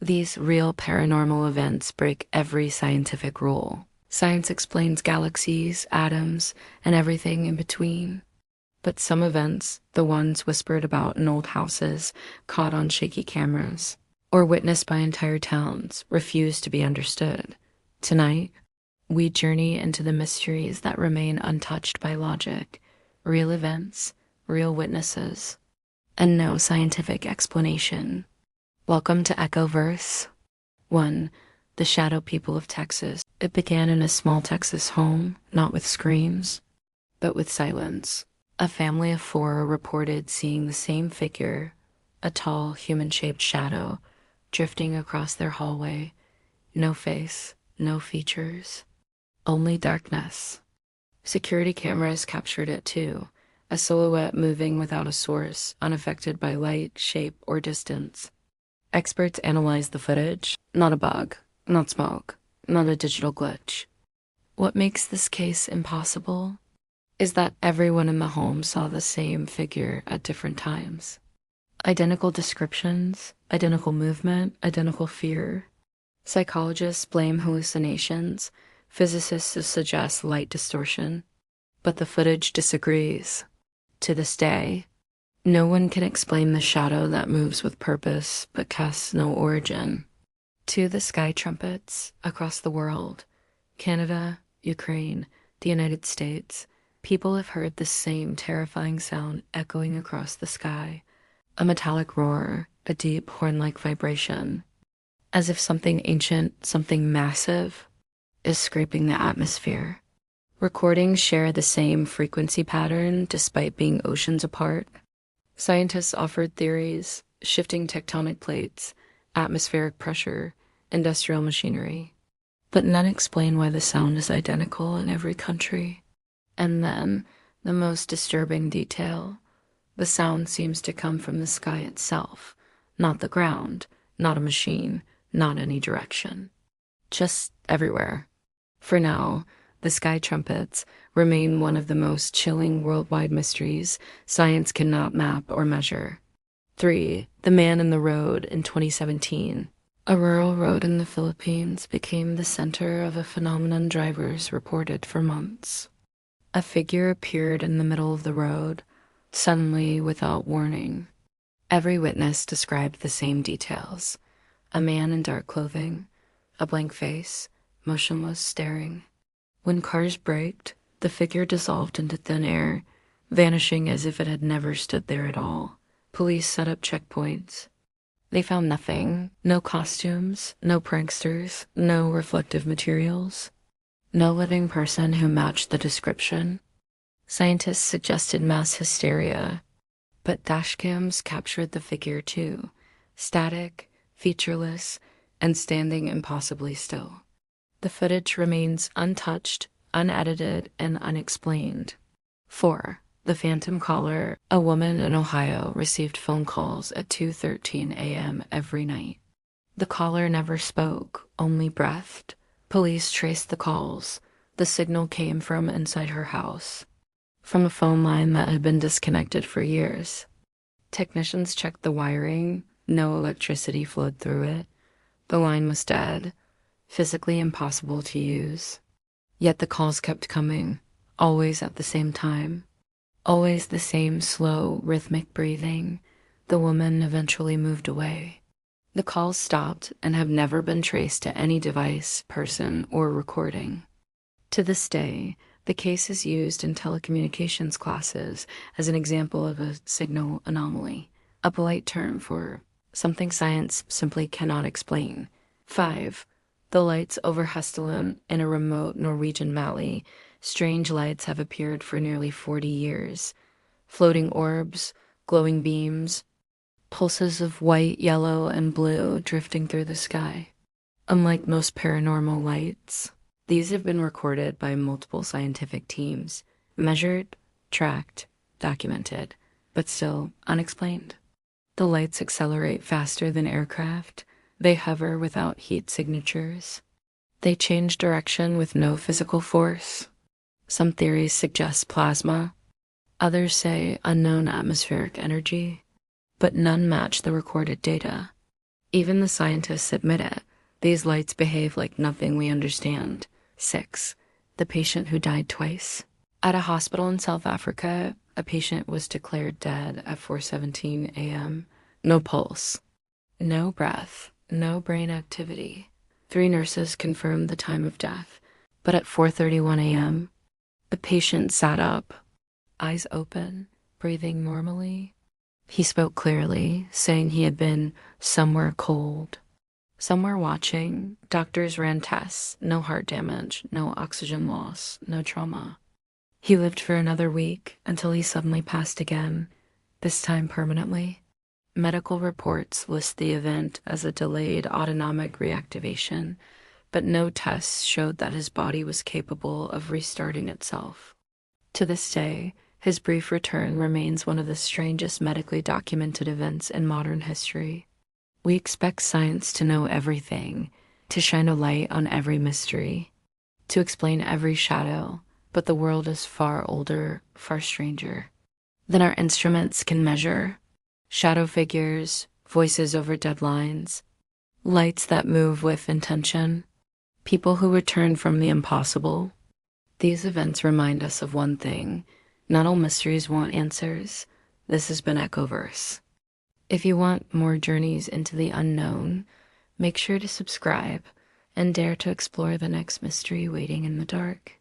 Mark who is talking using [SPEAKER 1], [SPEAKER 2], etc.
[SPEAKER 1] These real paranormal events break every scientific rule. Science explains galaxies, atoms, and everything in between. But some events, the ones whispered about in old houses, caught on shaky cameras, or witnessed by entire towns, refuse to be understood. Tonight, we journey into the mysteries that remain untouched by logic, real events, real witnesses, and no scientific explanation. Welcome to EchoVerse. 1. The Shadow People of Texas. It began in a small Texas home, not with screams, but with silence. A family of 4 reported seeing the same figure, a tall, human-shaped shadow, drifting across their hallway. No face, no features, only darkness. Security cameras captured it too, a silhouette moving without a source, unaffected by light, shape, or distance. Experts analyzed the footage. Not a bug, not smoke, not a digital glitch. What makes this case impossible is that everyone in the home saw the same figure at different times. Identical descriptions, identical movement, identical fear. Psychologists blame hallucinations, physicists suggest light distortion, but the footage disagrees. To this day, no one can explain the shadow that moves with purpose but casts no origin. To the sky trumpets across the world, Canada, Ukraine, the United States, people have heard the same terrifying sound echoing across the sky, a metallic roar, a deep horn-like vibration, as if something ancient, something massive, is scraping the atmosphere. Recordings share the same frequency pattern despite being oceans apart. Scientists offered theories: shifting tectonic plates, atmospheric pressure, industrial machinery. But none explain why the sound is identical in every country. And then, the most disturbing detail, the sound seems to come from the sky itself, not the ground, not a machine, not any direction. Just everywhere. For now, the sky trumpets remain one of the most chilling worldwide mysteries science cannot map or measure. 3. The Man in the Road in 2017. A rural road in the Philippines became the center of a phenomenon drivers reported for months. A figure appeared in the middle of the road, suddenly without warning. Every witness described the same details: a man in dark clothing, a blank face, motionless, staring. When cars braked, the figure dissolved into thin air, vanishing as if it had never stood there at all. Police set up checkpoints. They found nothing: no costumes, no pranksters, no reflective materials, no living person who matched the description. Scientists suggested mass hysteria, but dashcams captured the figure too: static, featureless, and standing impossibly still. The footage remains untouched, unedited, and unexplained. 4. The Phantom Caller. A woman in Ohio received phone calls at 2:13 a.m. every night. The caller never spoke, only breathed. Police traced the calls. The signal came from inside her house, from a phone line that had been disconnected for years. Technicians checked the wiring. No electricity flowed through it. The line was dead, physically impossible to use. Yet the calls kept coming, always at the same time. Always the same slow, rhythmic breathing. The woman eventually moved away. The calls stopped and have never been traced to any device, person, or recording. To this day, the case is used in telecommunications classes as an example of a signal anomaly, a polite term for something science simply cannot explain. 5. The lights over Hesselen in a remote Norwegian valley. Strange lights have appeared for nearly 40 years. Floating orbs, glowing beams, pulses of white, yellow, and blue drifting through the sky. Unlike most paranormal lights, these have been recorded by multiple scientific teams, measured, tracked, documented, but still unexplained. The lights accelerate faster than aircraft. They hover without heat signatures. They change direction with no physical force. Some theories suggest plasma. Others say unknown atmospheric energy. But none match the recorded data. Even the scientists admit it. These lights behave like nothing we understand. 6. The patient who died twice. At a hospital in South Africa, a patient was declared dead at 4:17 a.m. No pulse, no breath, no brain activity. 3 nurses confirmed the time of death, but at 4:31 a.m., the patient sat up, eyes open, breathing normally. He spoke clearly, saying he had been somewhere cold, somewhere watching. Doctors ran tests, no heart damage, no oxygen loss, no trauma. He lived for another week until he suddenly passed again, this time permanently. Medical reports list the event as a delayed autonomic reactivation, but no tests showed that his body was capable of restarting itself. To this day, his brief return remains one of the strangest medically documented events in modern history. We expect science to know everything, to shine a light on every mystery, to explain every shadow, but the world is far older, far stranger than our instruments can measure. Shadow figures, voices over deadlines, lights that move with intention, people who return from the impossible. These events remind us of one thing: not all mysteries want answers. This has been EchoVerse. If you want more journeys into the unknown, make sure to subscribe and dare to explore the next mystery waiting in the dark.